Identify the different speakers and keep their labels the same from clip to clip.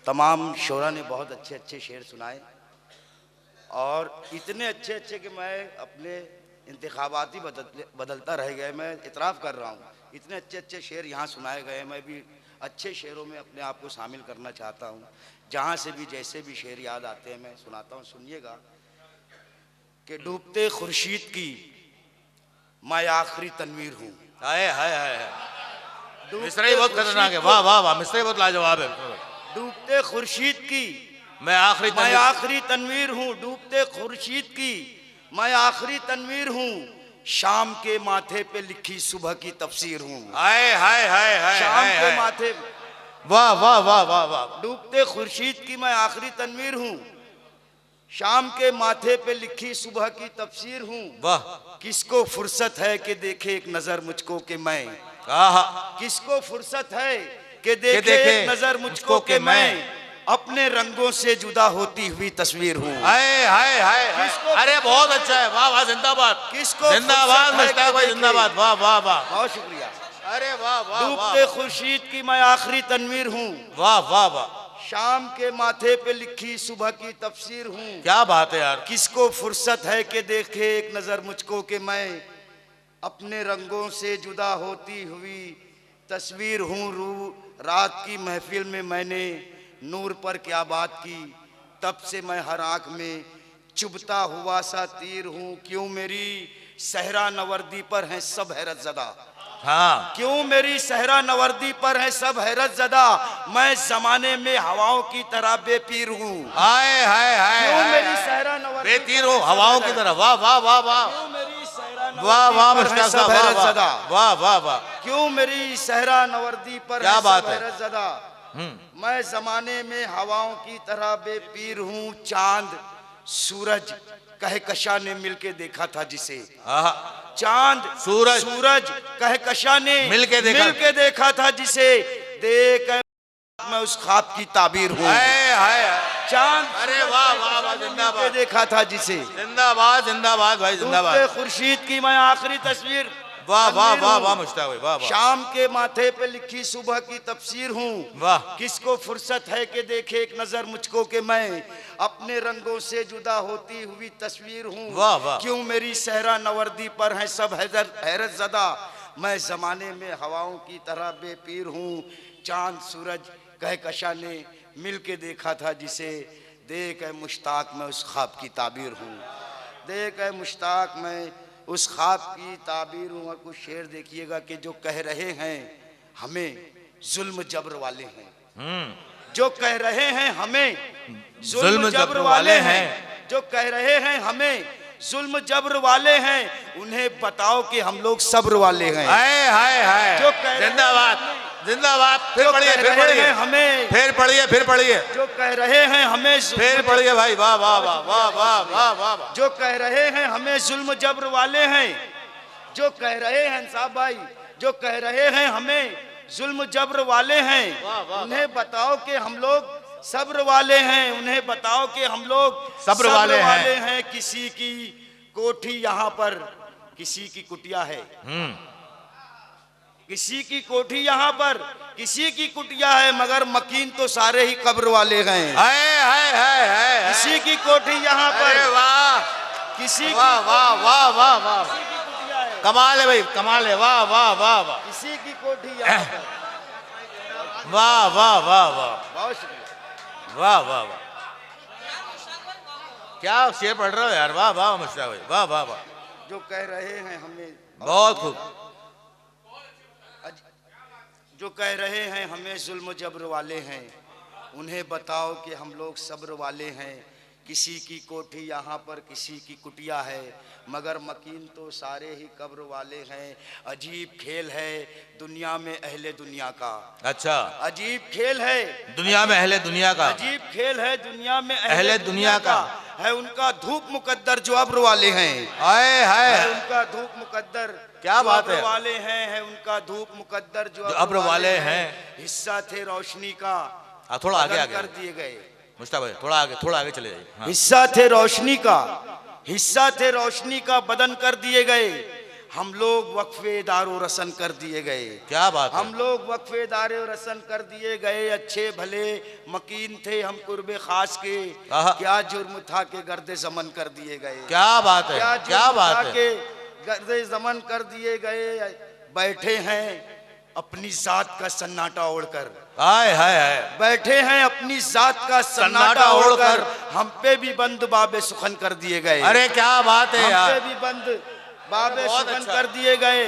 Speaker 1: तमाम शोरा ने बहुत अच्छे अच्छे शेर सुनाए और इतने अच्छे अच्छे कि मैं अपने इंतखाबाती बदलता रह गए। मैं इतराफ़ कर रहा हूँ, इतने अच्छे अच्छे शेर यहाँ सुनाए गए। मैं भी अच्छे शेरों में अपने आप को शामिल करना चाहता हूँ। जहाँ से भी जैसे भी शेर याद आते हैं मैं सुनाता हूँ। सुनिएगा कि डूबते खुर्शीद की मैं आखिरी तनवीर हूँ।
Speaker 2: हाय हाय हाय, मिसरे बहुत खतरनाक है। वाह वाह वाह, मिसरे बहुत लाजवाब है।
Speaker 1: डूबते खुर्शीद की
Speaker 2: मैं आखिरी
Speaker 1: तनवीर हूँ। डूबते खुर्शीद की मैं आखिरी तनवीर हूँ। शाम के माथे पे लिखी सुबह की तफसीर हूँ।
Speaker 2: हाय हाय हाय हाय,
Speaker 1: शाम के माथे,
Speaker 2: वाह वाह वाह वाह वाह।
Speaker 1: डूबते खुर्शीद की मैं आखिरी तनवीर हूँ। शाम के माथे पे लिखी सुबह की तफसीर हूँ।
Speaker 2: वाह,
Speaker 1: किसको फुर्सत है कि देखे एक नजर मुझको कि मैं, किसको फुर्सत है कि देखे एक नजर मुझको कि मैं अपने रंगों से जुदा होती हुई तस्वीर हूँ।
Speaker 2: हाय हाय हाय, अरे बहुत अच्छा है। वाह वाह, जिंदाबाद,
Speaker 1: किसको
Speaker 2: जिंदाबाद मुश्ताक भाई, जिंदाबाद। वाह वाह वाह,
Speaker 1: बहुत शुक्रिया।
Speaker 2: अरे वाह वाह,
Speaker 1: डूबते खुर्शीद की मैं आखिरी तनवीर हूँ।
Speaker 2: वाह वाह वाह,
Speaker 1: शाम के माथे पे लिखी सुबह की तफसीर हूँ।
Speaker 2: क्या बात है यार।
Speaker 1: किसको फुर्सत है कि देखे एक नजर मुझको कि मैं अपने रंगों से जुदा होती हुई तस्वीर हूँ। रात की महफिल में मैंने नूर पर क्या बात की, तब से मैं हर आंख में चुभता हुआ सा तीर हूँ। क्यों मेरी सहरा नवर्दी पर है सब हैरत ज़दा,
Speaker 2: हाँ,
Speaker 1: क्यों मेरी सहरा नवर्दी पर है सब हैरत ज़दा। मैं जमाने में हवाओं की तरह बेपीर हूँ।
Speaker 2: हाय हाय हाय,
Speaker 1: क्यों मेरी सहरा नवर्दी
Speaker 2: बेतीर हो हवाओं की तरह। वाह वाह वाह वाह,
Speaker 1: क्यों मेरी सहरा
Speaker 2: वाह वाह
Speaker 1: नवर्दी पर है सब हैरत ज़दा।
Speaker 2: वाह वाह वाह,
Speaker 1: क्यों मेरी सहरा नवर्दी पर
Speaker 2: क्या
Speaker 1: है
Speaker 2: बात
Speaker 1: सब
Speaker 2: है।
Speaker 1: हैरत ज़दा। मैं जमाने में हवाओं की तरह बेपीर हूँ। चांद सूरज कहकशा ने मिलके देखा था जिसे, चांद सूरज कहकशा ने मिलके देखा था जिसे, देख मैं उस ख्वाब की ताबीर हूँ। चांद,
Speaker 2: अरे वाह वाह वाह, जिंदाबाद,
Speaker 1: देखा था जिसे,
Speaker 2: जिंदाबाद जिंदाबाद भाई, जिंदाबाद।
Speaker 1: खुर्शीद की मैं आखिरी तस्वीर,
Speaker 2: वाह वाह वाह वाह मुश्ताक भाई, वाह वाह।
Speaker 1: शाम के माथे पे लिखी सुबह की तफसीर हूँ।
Speaker 2: वाह,
Speaker 1: किसको फुर्सत है कि देखे एक नजर मुझको कि मैं अपने रंगों से जुदा होती हुई तस्वीर हूँ।
Speaker 2: वाह वाह,
Speaker 1: क्यों मेरी सहरा नवर्दी पर है सब हैरत ज़दा। मैं जमाने में हवाओं की तरह बेपीर हूँ। चांद सूरज कहकशा ने मिल के देखा था जिसे, देख है मुश्ताक मैं उस ख्वाब की ताबीर हूँ। देख है मुश्ताक मैं उस ख्वाब की ताबीर हूँ। और कुछ शेर देखिएगा कि जो कह रहे हैं हमें जुल्म जबर वाले हैं, जो कह रहे हैं हमें जुल्म जबर वाले हैं, जो कह रहे हैं हमें जुल्म जबर वाले हैं, उन्हें बताओ कि हम लोग सब्र वाले हैं।
Speaker 2: हाय हाय हाय,
Speaker 1: जो
Speaker 2: जिंदाबाद जिंदाबाद। फिर पढ़िए, फिर पढ़िए
Speaker 1: हमें,
Speaker 2: फिर पढ़िए, फिर पढ़िए,
Speaker 1: जो कह रहे हैं हमें,
Speaker 2: फिर पढ़िए भाई। वाह वाह वाह वाह वाह वाह वाह,
Speaker 1: जो कह रहे हैं हमें जुल्म जबर वाले हैं, जो कह रहे हैं साहब भाई, जो कह रहे हैं हमें जुल्म जबर वाले हैं, उन्हें बताओ कि हम लोग सब्र वाले हैं। उन्हें बताओ कि हम लोग
Speaker 2: सब्र वाले
Speaker 1: हैं। किसी की कोठी यहाँ पर किसी की कुटिया है, किसी की कोठी यहाँ पर किसी की कुटिया है, मगर मकीन तो सारे ही कब्र वाले हैं।
Speaker 2: हाय हाय हाय हाय,
Speaker 1: किसी की कोठी यहाँ पर,
Speaker 2: वाह,
Speaker 1: किसी
Speaker 2: वाह वाह वाह वाह वाह, कमाल है भाई, कमाल है। वाह वाह वाह वाह,
Speaker 1: किसी की कोठी यहाँ पर।
Speaker 2: वाह वाह वाह वाह,
Speaker 1: बहुत शुक्रिया।
Speaker 2: वाह वाह वाह, क्या शेर पढ़ रहे हो यार। वाह वाह मुश्ताक भाई, वाह वाह वाह,
Speaker 1: जो कह रहे हैं हमें,
Speaker 2: बहुत खूब।
Speaker 1: जो कह रहे हैं हमें जुल्म जबर वाले हैं, उन्हें बताओ कि हम लोग सब्र वाले हैं। किसी की कोठी यहाँ पर किसी की कुटिया है, मगर मकीन तो सारे ही कब्र वाले हैं। अजीब खेल है दुनिया में अहले दुनिया का। अच्छा, अजीब खेल है दुनिया में अहले दुनिया का। अजीब खेल है दुनिया में अहले दुनिया का। है उनका धूप मुकद्दर जो अब्र वाले हैं। हाय हाय, उनका धूप मुकद्दर, क्या बात है, वाले हैं। है उनका धूप मुकद्दर जो अब्र वाले हैं। हिस्सा थे रोशनी का, थोड़ा आगे कर दिए गए मुश्ताक भाई, थोड़ा आगे चले जाइए। हिस्सा थे रोशनी का, हिस्सा थे रोशनी का बदन कर दिए गए। हम लोग वक्फे दारो रसन कर दिए गए।
Speaker 2: क्या बात है।
Speaker 1: हम लोग वक्फे दारो रसन कर दिए गए, अच्छे भले मकीन थे हम कुर्बे खास के,
Speaker 2: आहा।
Speaker 1: क्या जुर्म था के गर्दे जमन कर दिए गए।
Speaker 2: क्या बात है,
Speaker 1: क्या
Speaker 2: क्या
Speaker 1: जुर्म
Speaker 2: बात
Speaker 1: था
Speaker 2: है।
Speaker 1: के गर्दे जमन कर दिए गए। बैठे हैं अपनी जात का सन्नाटा ओढ़कर,
Speaker 2: हाय हाय हाय।
Speaker 1: बैठे हैं अपनी जात का सन्नाटा ओढ़कर, हम पे भी बंद बाबे सुखन कर दिए गए।
Speaker 2: अरे क्या बात है
Speaker 1: हम
Speaker 2: यार।
Speaker 1: पे भी बंद बाबे
Speaker 2: बहुत
Speaker 1: सुखन
Speaker 2: अच्छा।
Speaker 1: कर दिए गए।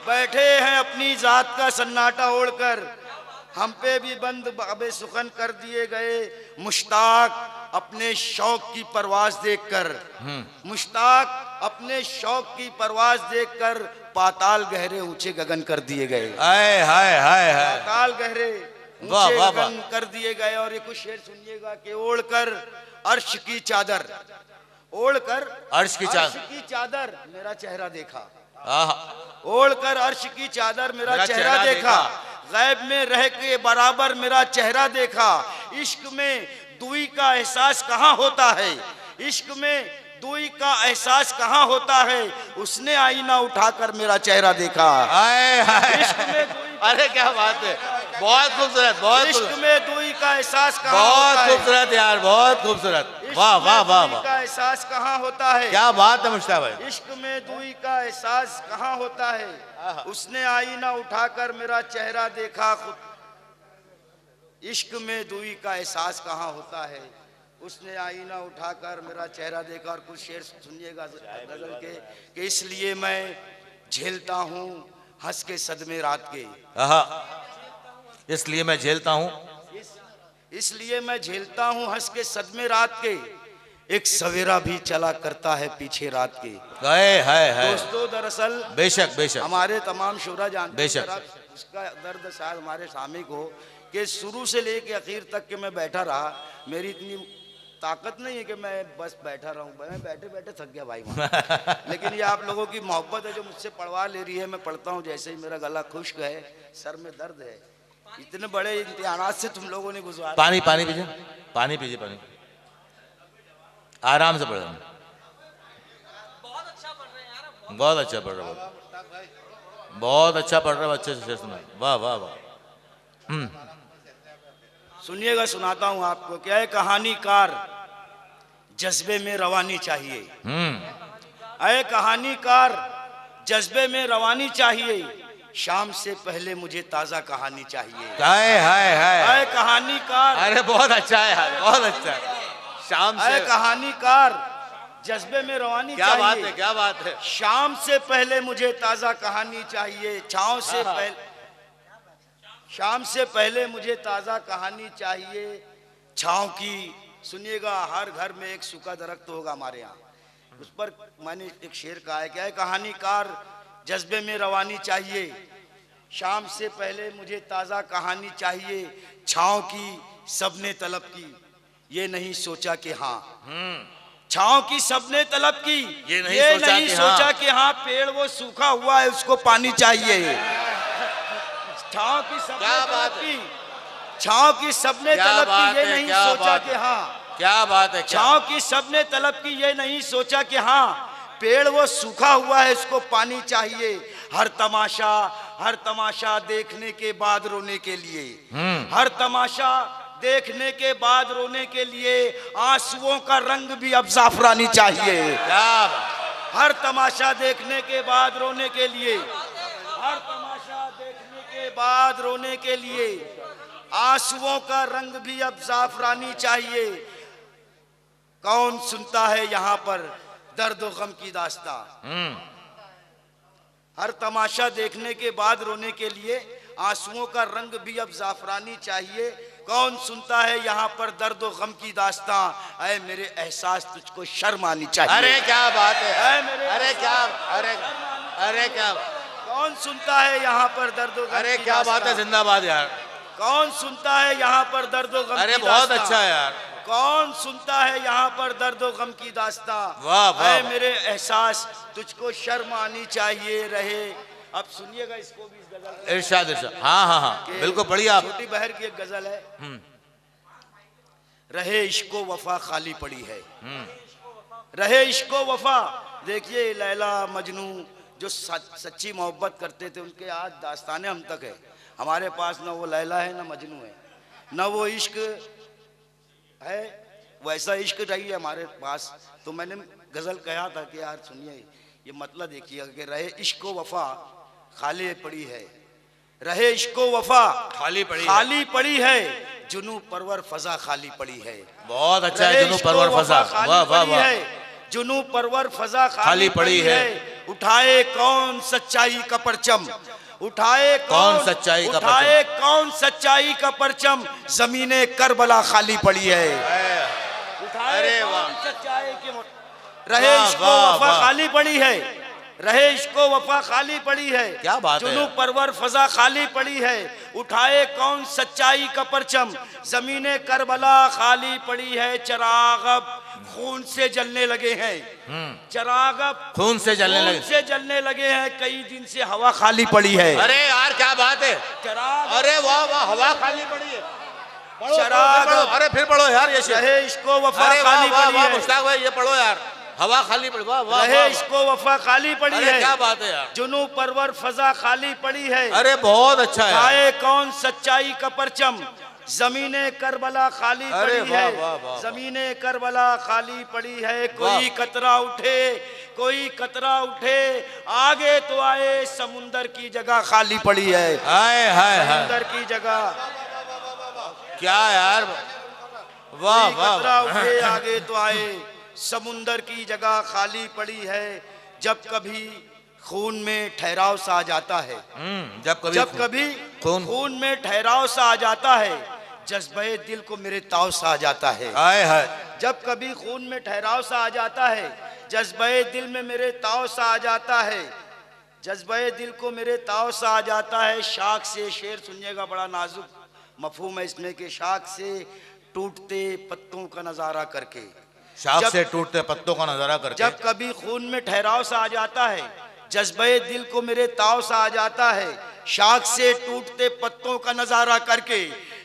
Speaker 1: बैठे हैं अपनी जात का सन्नाटा ओढ़कर, हम पे भी बंद बाबे सुखन कर दिए गए। मुश्ताक अपने शौक की परवाज देखकर, मुश्ताक अपने शौक की परवाज देखकर, पाताल गहरे ऊंचे गगन कर दिए गए।
Speaker 2: हाय हाय हाय हाय।
Speaker 1: पाताल गहरे
Speaker 2: वाह,
Speaker 1: ऊंचे
Speaker 2: वाह,
Speaker 1: गगन कर दिए गए। और ये कुछ शेर सुनिएगा कि ओढ़कर अर्श की चादर, ओढ़कर
Speaker 2: अर्श की
Speaker 1: चादर मेरा चेहरा देखा,
Speaker 2: आहा।
Speaker 1: ओढ़कर अर्श की चादर मेरा चेहरा देखा। गैब में रह के बराबर मेरा चेहरा देखा। इश्क में दुई का एहसास कहाँ होता है, इश्क में दुई का एहसास कहाँ होता है, उसने आईना उठाकर मेरा चेहरा देखा।
Speaker 2: हाय हाय।
Speaker 1: इश्क में दुई,
Speaker 2: अरे क्या बात है, बहुत खूबसूरत, बहुत
Speaker 1: इश्क
Speaker 2: खूबसूरत,
Speaker 1: में दुई का एहसास कहाँ
Speaker 2: बहुत
Speaker 1: होता है,
Speaker 2: खूबसूरत यार, बहुत खूबसूरत।
Speaker 1: इश्क
Speaker 2: वाह वाह
Speaker 1: में
Speaker 2: वाह
Speaker 1: दुई
Speaker 2: वाह।
Speaker 1: का एहसास कहाँ होता है,
Speaker 2: क्या बात है मुश्ताक भाई।
Speaker 1: इश्क में दुई का एहसास कहाँ होता है, उसने आईना उठाकर मेरा चेहरा देखा। इश्क में दुई का एहसास कहाँ होता है, उसने आईना उठाकर मेरा चेहरा देखा। और कुछ शेर सुनिएगा गजल के कि इसलिए मैं झेलता हूँ हंस के सदमे रात के,
Speaker 2: आहा। इसलिए मैं झेलता हूँ,
Speaker 1: इसलिए मैं झेलता हूँ हंस के सदमे रात के, एक सवेरा भी चला करता है पीछे रात के।
Speaker 2: हाय हाय हाय।
Speaker 1: दोस्तों दरअसल
Speaker 2: बेशक बेशक।
Speaker 1: हमारे तमाम शुरा जानते हैं,
Speaker 2: बेशक।
Speaker 1: जरा इसका दर्द शायद हमारे सामने को कि शुरू से लेके आखिर तक के मैं बैठा रहा, मेरी इतनी ताकत नहीं है कि मैं बस बैठा रहूं, मैं बैठे बैठे थक गया भाई वहाँ। लेकिन ये आप लोगों की मोहब्बत है जो मुझसे पढ़वा ले रही है, मैं पढ़ता हूँ जैसे ही मेरा गला खुश्क है, सर में दर्द है। इतने बड़े इम्तिहानात से तुम लोगों ने गुजारा।
Speaker 2: पानी पानी पीजिए, पानी पीजिए, पानी आराम से पढ़ रहे हैं। बहुत अच्छा पढ़ रहे हैं, बहुत अच्छा पढ़ रहे हो, बहुत अच्छा पढ़ रहे हो, अच्छे से सुना। वाह वाह वाह।
Speaker 1: सुनिएगा, सुनाता हूँ आपको। क्या है, कहानीकार जज्बे में रवानी चाहिए, अरे कहानीकार जज्बे में रवानी चाहिए, शाम से पहले मुझे ताजा कहानी चाहिए।
Speaker 2: हाय हाय हाय।
Speaker 1: अरे कहानीकार,
Speaker 2: अरे बहुत अच्छा है यार, बहुत अच्छा है। शाम से,
Speaker 1: अरे कहानीकार जज्बे में रवानी
Speaker 2: क्या
Speaker 1: चाहिए,
Speaker 2: बात है, क्या बात है।
Speaker 1: शाम से पहले मुझे ताजा कहानी चाहिए, छाँव से पहले, शाम से पहले मुझे ताजा कहानी चाहिए, छाँव की। सुनिएगा, हर घर में एक सूखा दरख्त होगा हमारे यहाँ, उस पर मैंने एक शेर कहा है, क्या है, कहानीकार जज्बे में रवानी चाहिए, शाम से पहले मुझे ताजा कहानी चाहिए, छाँव की सबने तलब की, ये नहीं सोचा कि हाँ, छाँव की सबने तलब की,
Speaker 2: ये नहीं
Speaker 1: सोचा कि हाँ, पेड़ वो सूखा हुआ है उसको पानी चाहिए। छाँव की सबने तलब की, छाँव की सबने तलब की, ये नहीं सोचा कि हाँ,
Speaker 2: क्या बात है।
Speaker 1: छाँव की सबने तलब की, ये नहीं सोचा कि हाँ, पेड़ वो सूखा हुआ है उसको पानी चाहिए। हर तमाशा देखने के बाद रोने के लिए, हर तमाशा देखने के बाद रोने के लिए, आंसुओं का रंग भी अब जाफरानी चाहिए। हर तमाशा देखने के बाद रोने के लिए, हर तमाशा देखने के बाद रोने के लिए, आंसुओं का रंग भी अब जाफरानी चाहिए। कौन सुनता है यहाँ पर दर्द और गम की दास्तां, हर तमाशा देखने के बाद रोने के लिए, आंसुओं का रंग भी अब जाफरानी चाहिए। कौन सुनता है यहाँ पर दर्द और गम की दास्तां, ऐ मेरे एहसास तुझको शर्म आनी चाहिए।
Speaker 2: अरे क्या बात है,
Speaker 1: अरे
Speaker 2: क्या, अरे क्या,
Speaker 1: कौन सुनता है यहाँ पर दर्द और गम,
Speaker 2: अरे क्या बात है, जिंदाबाद यार।
Speaker 1: कौन सुनता है यहाँ पर दर्द और गम,
Speaker 2: अरे बहुत अच्छा यार।
Speaker 1: कौन सुनता है यहाँ पर दर्द और गम की दास्तां,
Speaker 2: वाह वाह।
Speaker 1: मेरे एहसास तुझको शर्म आनी चाहिए रहे। अब सुनिएगा इसको भी, इस गजल,
Speaker 2: इरशाद इरशाद। हाँ हाँ हाँ, बिल्कुल बढ़िया। आप
Speaker 1: छोटी बहर की एक गजल है, रहे इश्को वफा खाली पड़ी है, रहे इश्को वफा। देखिए लैला मजनू जो सच्ची मोहब्बत करते थे उनके आज दास्तानें हम तक है। हमारे पास ना वो लैला है ना मजनू है, ना वो इश्क है, वैसा इश्क चाहिए हमारे पास। तो मैंने गजल कहा था कि यार सुनिए ये मतलब देखिए कि रहे इश्को वफा खाली पड़ी है, रहे इश्को वफा खाली पड़ी है, जुनू परवर फजा खाली पड़ी है।
Speaker 2: बहुत अच्छा है, जुनू परवर फजा, वाह वाह वाह।
Speaker 1: जुनू परवर फजा खाली पड़ी है, उठाए कौन सच्चाई का परचम, उठाए कौन सच्चाई का परचम, उठाए कौन सच्चाई का परचम, जमीने करबला खाली पड़ी है। उठाए कौन सच्चाई के, रहे इश्को वफा खाली पड़ी है, रहे इश्को वफा खाली पड़ी है,
Speaker 2: क्या बात है,
Speaker 1: जुनू परवर फजा खाली पड़ी है, उठाए कौन सच्चाई का परचम, जमीने करबला खाली पड़ी है। चिराग अब खून से जलने लगे हैं, चिराग अब खून से जलने लगे हैं, कई दिन से हवा खाली पड़ी है।
Speaker 2: अरे यार क्या बात है,
Speaker 1: चिराग,
Speaker 2: अरे वाह वाह, हवा खाली पड़ी है,
Speaker 1: चिराग,
Speaker 2: अरे फिर पढ़ो यार ये,
Speaker 1: रहे इश्को वफा खाली पड़ी है,
Speaker 2: मुश्ताक भाई ये पढ़ो यार, हवा खाली पड़ी, वाह वाह,
Speaker 1: रहे इश्को वफा खाली पड़ी है,
Speaker 2: क्या बात है यार,
Speaker 1: जुनू परवर फजा खाली पड़ी है।
Speaker 2: अरे बहुत अच्छा है,
Speaker 1: उठाए कौन सच्चाई का परचम, जमीने करबला खाली पड़ी है, जमीने करबला खाली पड़ी है। कोई कतरा उठे, कोई कतरा उठे, आगे तो आए समुंदर की जगह खाली पड़ी है।
Speaker 2: हाय हाय
Speaker 1: समुंदर की जगह,
Speaker 2: क्या यार, वाह वाह,
Speaker 1: कतरा उठे आगे तो आए समुंदर की जगह खाली पड़ी है। जब कभी खून में ठहराव सा आ जाता है,
Speaker 2: जब कभी
Speaker 1: खून में ठहराव सा आ जाता है, जज्बे दिल को मेरे ताव सा आ जाता है।
Speaker 2: हाय हाय,
Speaker 1: जब कभी खून में ठहराव सा आ जाता है, जज्बे दिल में मेरे ताव सा आ जाता है, जज्बे दिल को मेरे ताव सा आ जाता है। शाख से शेर सुनिएगा, बड़ा नाजुक मफहूम है इसमें कि शाख से टूटते पत्तों का नजारा करके,
Speaker 2: शाख से टूटते पत्तों का नजारा करके,
Speaker 1: जब कभी खून में ठहराव सा आ जाता है, जज्बे दिल को मेरे ताव सा आ जाता है, शाख से टूटते पत्तों का नजारा करके,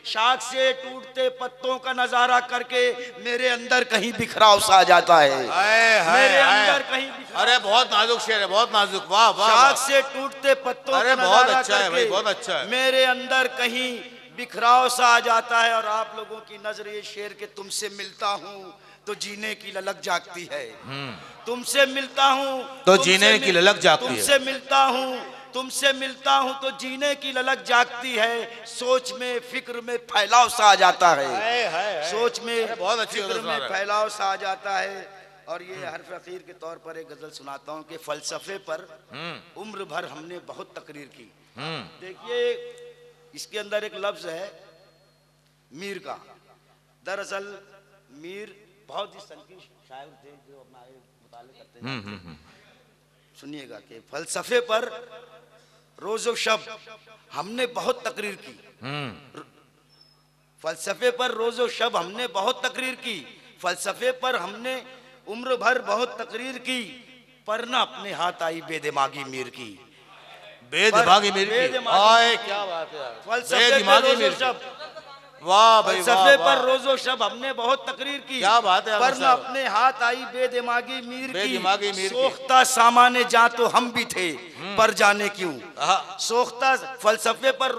Speaker 1: शाख से टूटते पत्तों का नजारा करके, मेरे अंदर कहीं बिखराव सा आ जाता है, मेरे अंदर कहीं,
Speaker 2: अरे बहुत नाजुक शेर है, बहुत नाजुक, वाह वाह।
Speaker 1: शाख से टूटते पत्तों का नजारा करके,
Speaker 2: बहुत अच्छा है,
Speaker 1: मेरे अंदर कहीं बिखराव सा आ जाता है। और आप लोगों की नजर ये शेर के तुमसे मिलता हूँ तो जीने की ललक जागती है, तुमसे मिलता हूँ
Speaker 2: तो जीने की ललक जागती है,
Speaker 1: तुमसे मिलता हूँ, तुमसे मिलता हूँ तो जीने की ललक जागती है। सोच में फिक्र में फैलाव सा आ जाता है, सोच में
Speaker 2: बहुत अच्छी
Speaker 1: फिक्र में फैलाव सा आ जाता है। और ये हर फकीर के तौर पर एक गजल सुनाता हूँ कि फलसफे पर उम्र भर हमने बहुत तकरीर की। देखिए इसके अंदर एक लफ्ज है मीर का। दरअसल मीर बहुत ही सनकी शायर थे जो हमारे मुताले करते हैं। सुनिएगा कि फलसफे पर रोजो शब हमने बहुत तकरीर की, फलसफे पर रोजो शब हमने बहुत तकरीर की, फलसफे पर हमने उम्र भर बहुत तकरीर की, पर न अपने हाथ आई बेदिमागी मीर की,
Speaker 2: बेदिमागी मीर की। आए क्या बात है,
Speaker 1: फलसफे पर रोजो शब,
Speaker 2: वाह भाई,
Speaker 1: फलसफे पर रोजो शब हमने बहुत तकरीर की,
Speaker 2: क्या बात है,
Speaker 1: पर न अपने हाथ आई बेदिमागी मीर
Speaker 2: की।
Speaker 1: सोख्ता सामाने जा तो हम भी थे, पर जाने क्यों सोख्ता। फलसफे पर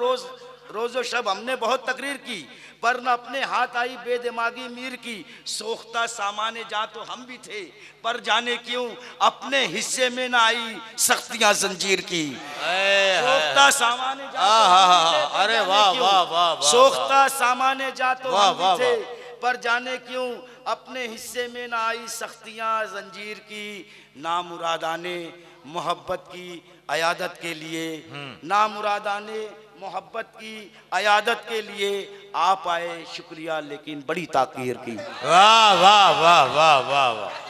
Speaker 1: रोजो शब हमने बहुत तकरीर की, पर न अपने हाथ आई बेदिमागी मीर की, सोख्ता सामाने जा तो हम भी थे, पर जाने क्यों अपने हिस्से में न आई सख्तियां जंजीर की। सोख्ता सामाने जा,
Speaker 2: अरे वाह वाह वाह,
Speaker 1: सोख्ता सामाने जा तो हम भी थे, पर जाने क्यों अपने हिस्से में न आई सख्तियां जंजीर की। नामुरादाने मोहब्बत की अयादत के लिए, नामुरादाने मोहब्बत की अयादत के लिए आप आए, शुक्रिया लेकिन बड़ी ताकीर की।
Speaker 2: वाह वाह वाह वाह वाह वाह।